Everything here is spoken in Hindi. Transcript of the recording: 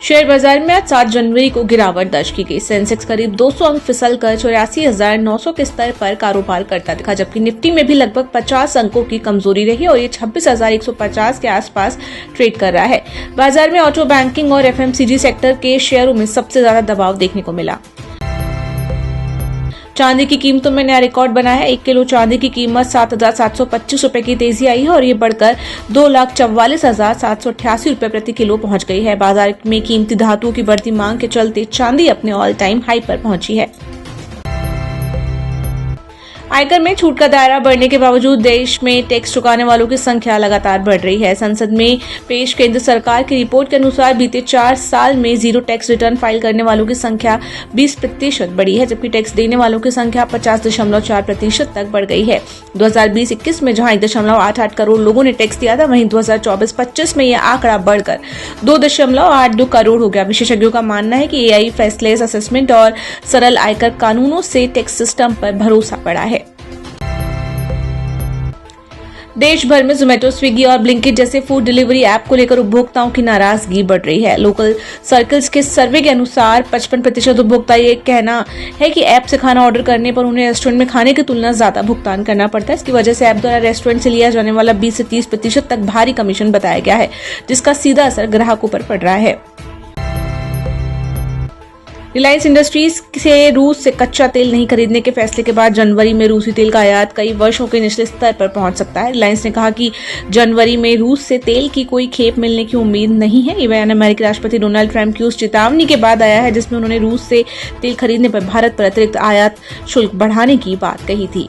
शेयर बाजार में आज 7 जनवरी को गिरावट दर्ज की गई। सेंसेक्स करीब 200 अंक फिसलकर 84,900 के स्तर पर कारोबार करता दिखा, जबकि निफ्टी में भी लगभग 50 अंकों की कमजोरी रही और ये 26,150 के आसपास ट्रेड कर रहा है। बाजार में ऑटो, बैंकिंग और एफएमसीजी सेक्टर के शेयरों में सबसे ज्यादा दबाव देखने को मिला। चांदी की कीमतों में नया रिकॉर्ड बना है। 1 किलो चांदी की कीमत 7,725 रुपए की तेजी आई है और ये बढ़कर 2,44,788 रुपए प्रति किलो पहुंच गई है। बाजार में कीमती धातुओं की बढ़ती मांग के चलते चांदी अपने ऑल टाइम हाई पर पहुंची है। आयकर में छूट का दायरा बढ़ने के बावजूद देश में टैक्स चुकाने वालों की संख्या लगातार बढ़ रही है। संसद में पेश केंद्र सरकार की रिपोर्ट के अनुसार बीते 4 साल में जीरो टैक्स रिटर्न फाइल करने वालों की संख्या 20% बढ़ी है, जबकि टैक्स देने वालों की संख्या 50.4% तक बढ़ गई है। 2020-21 में जहां 1.88 करोड़ लोगों ने टैक्स दिया था, वहीं 2024-25 में यह आंकड़ा बढ़कर 2.82 करोड़ हो गया। विशेषज्ञों का मानना है कि एआई फेसलेस असेसमेंट और सरल आयकर कानूनों से टैक्स सिस्टम पर भरोसा बढ़ा है। देश भर में जोमेटो, स्विगी और ब्लिंकिट जैसे फूड डिलीवरी ऐप को लेकर उपभोक्ताओं की नाराजगी बढ़ रही है। लोकल सर्कल्स के सर्वे के अनुसार 55% उपभोक्ता ये कहना है कि ऐप से खाना ऑर्डर करने पर उन्हें रेस्टोरेंट में खाने की तुलना ज्यादा भुगतान करना पड़ता है। इसकी वजह से ऐप द्वारा रेस्टोरेंट से लिया जाने वाला 20 से 30% तक भारी कमीशन बताया गया है, जिसका सीधा असर ग्राहकों पर पड़ रहा है। रिलायंस इंडस्ट्रीज से रूस से कच्चा तेल नहीं खरीदने के फैसले के बाद जनवरी में रूसी तेल का आयात कई वर्षों के निचले स्तर पर पहुंच सकता है। रिलायंस ने कहा कि जनवरी में रूस से तेल की कोई खेप मिलने की उम्मीद नहीं है। ये बयान अमेरिकी राष्ट्रपति डोनाल्ड ट्रंप की उस चेतावनी के बाद आया है जिसमें उन्होंने रूस से तेल खरीदने पर भारत पर अतिरिक्त आयात शुल्क बढ़ाने की बात कही थी।